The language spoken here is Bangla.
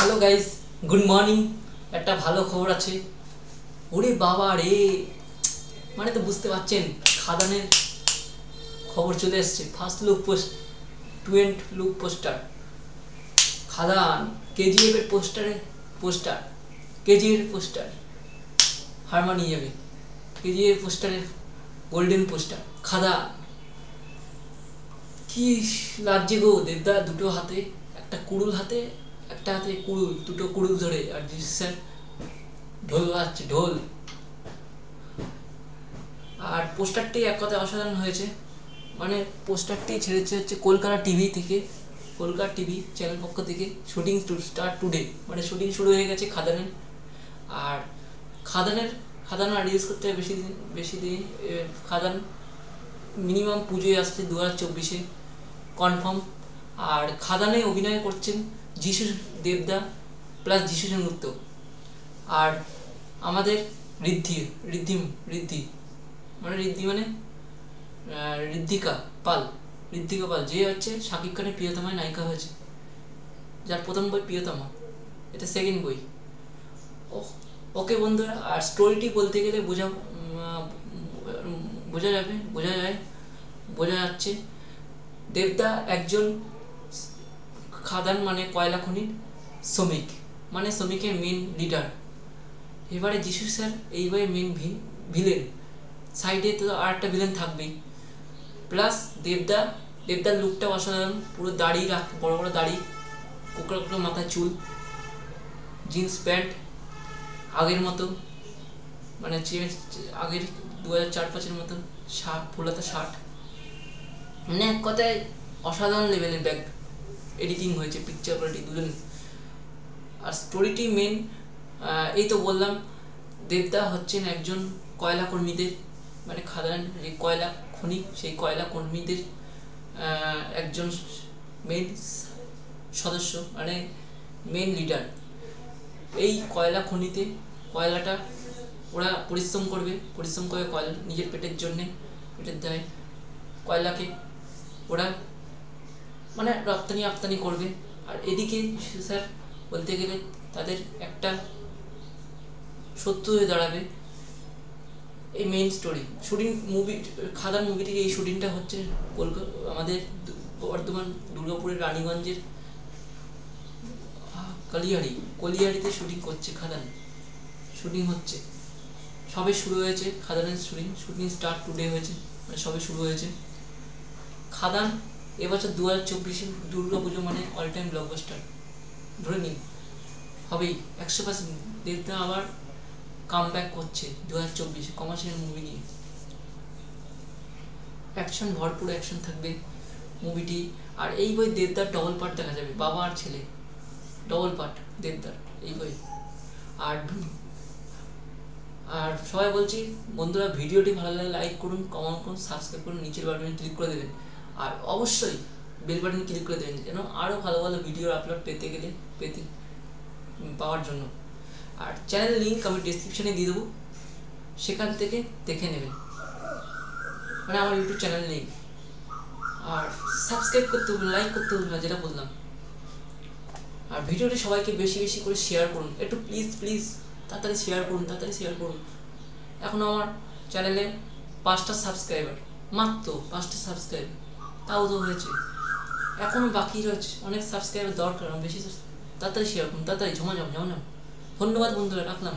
Hello guys, good morning. একটা ভালো খবর আছে। ওরে বাবা রে, মানে তো বুঝতে পারছেন, খাদানের খবর চলে এসছে। ফার্স্ট লুক পোস্ট, টুয়েন্ট লুক পোস্টার খাদান। কেজিএফ এর পোস্টার কেজিএফ পোস্টার হার মানিয়ে যাবে। কেজিএফ পোস্টারের গোল্ডেন পোস্টার খাদান। কি লাগছে গো দেবদা, দুটো হাতে, একটা কুড়ুল হাতে, একটা হাতে কুড়ুল, দুটো কুড়ুল ধরে, আর জিসু স্যার ঢোল বাজাচ্ছে, ঢোল। আর পোস্টারটি এক কথায় অসাধারণ হয়েছে। মানে পোস্টারটি ছেড়েছে হচ্ছে কলকাতা টিভি থেকে, কলকাতা টিভি চ্যানেল পক্ষ থেকে। শুটিং স্টার্ট টুডে, মানে শুটিং শুরু হয়ে গেছে খাদানের। আর খাদান আর রিলিজ করতে বেশি দিন। খাদান মিনিমাম পুজোয় আসছে 2024-এ কনফার্ম। আর খাদানে অভিনয় করছেন যিশু দেবদা প্লাস যিশু সেনগুপ্ত। আর আমাদের ঋদ্ধি ঋদ্ধি ঋদ্ধি মানে ঋদ্ধি মানে ঋদ্ধিকা পাল, যে হচ্ছে শাকিব খানের প্রিয়তমায় নায়িকা হয়েছে, যার প্রথম বই প্রিয়তমা, এটা সেকেন্ড বই। ওকে বন্ধুরা, আর স্টোরিটি বলতে গেলে বোঝা যাচ্ছে দেবদা একজন খাদান মানে কয়লা খনির শ্রমিক, মানে শ্রমিকের মেন লিডার। এবারে যিশু স্যার এই বইয়ের মেন ভিলেন। সাইডে তো আর একটা ভিলেন থাকবেই, প্লাস দেবদার লুকটা অসাধারণ। পুরো দাড়ি বড় বড় দাড়ি, কোকড়া কোকড়া মাথায় চুল, জিন্স প্যান্ট আগের মতো, মানে আগের 2004-05-এর মতন শার্ট, ফুলাতা শার্ট। মানে এক কথায় অসাধারণ লেভেলের ব্যাক এডিটিং হয়েছে, পিকচার কোয়ালিটি দুজন। আর স্টোরিটি মেন, এই তো বললাম, দেবদা হচ্ছেন একজন কয়লা কর্মীদের, মানে খাদান যে কয়লা খনি, সেই কয়লা কর্মীদের একজন মেন সদস্য, মানে মেন লিডার। এই কয়লা খনিতে কয়লাটা ওরা পরিশ্রম করে কয়লা নিজের পেটের দায় কয়লাকে ওরা মানে রপ্তানি করবে। আর এদিকে স্যার বলতে গেলে তাদের একটা শত্রু হয়ে দাঁড়াবে। এই মেইন স্টোরি শুটিং খাদান মুভিটির এই শুটিংটা হচ্ছে আমাদের বর্ধমান দুর্গাপুরের রানীগঞ্জের কলিয়াড়িতে শুটিং করছে খাদান। শুটিং হচ্ছে, সবে শুরু হয়েছে খাদানের শুটিং স্টার্ট টুডে হয়েছে, মানে সবে শুরু হয়েছে। খাদান এবছর 2024-এ দুর্গাপুজো মানে অল টাইম ব্লকবাস্টার ধরে নিন, হবেই 100%। দেবদা আবার কাম ব্যাক করছে 2024-এ কমার্শিয়াল মুভি নিয়ে। অ্যাকশন, ভরপুর অ্যাকশন থাকবে মুভিটি। আর এই বই দেবদার ডবল পার্ট দেখা যাবে, বাবা আর ছেলে ডবল পার্ট দেবদার এই বই। আর সবাই বলছি বন্ধুরা, ভিডিওটি ভালো লাগলে লাইক করুন, কমেন্ট করুন, সাবস্ক্রাইব করুন, নিচের বাটনে ক্লিক করে দেবেন। আর অবশ্যই বেল বাটনে ক্লিক করে দেবেন, যেন আরও ভালো ভালো ভিডিও আপলোড পাওয়ার জন্য। আর চ্যানেল লিঙ্ক আমি ডেসক্রিপশানে দিয়ে দেবো, সেখান থেকে দেখে নেবেন, মানে আমার ইউটিউব চ্যানেল লিঙ্ক। আর সাবস্ক্রাইব করতে হবে, লাইক করতে হবে না, যেটা বললাম। আর ভিডিওটি সবাইকে বেশি বেশি করে শেয়ার করুন, একটু প্লিজ তাড়াতাড়ি শেয়ার করুন। এখন আমার চ্যানেলে 5টা সাবস্ক্রাইবার, মাত্র 5টা সাবস্ক্রাইবার, তাও তো হয়েছে, এখনও বাকি রয়েছে অনেক সাবস্ক্রাইবার দরকার। বেশি তাড়াতাড়ি শেয়ার করুন, তাড়াতাড়ি ঝমাঝম। ধন্যবাদ বন্ধুরা, রাখলাম।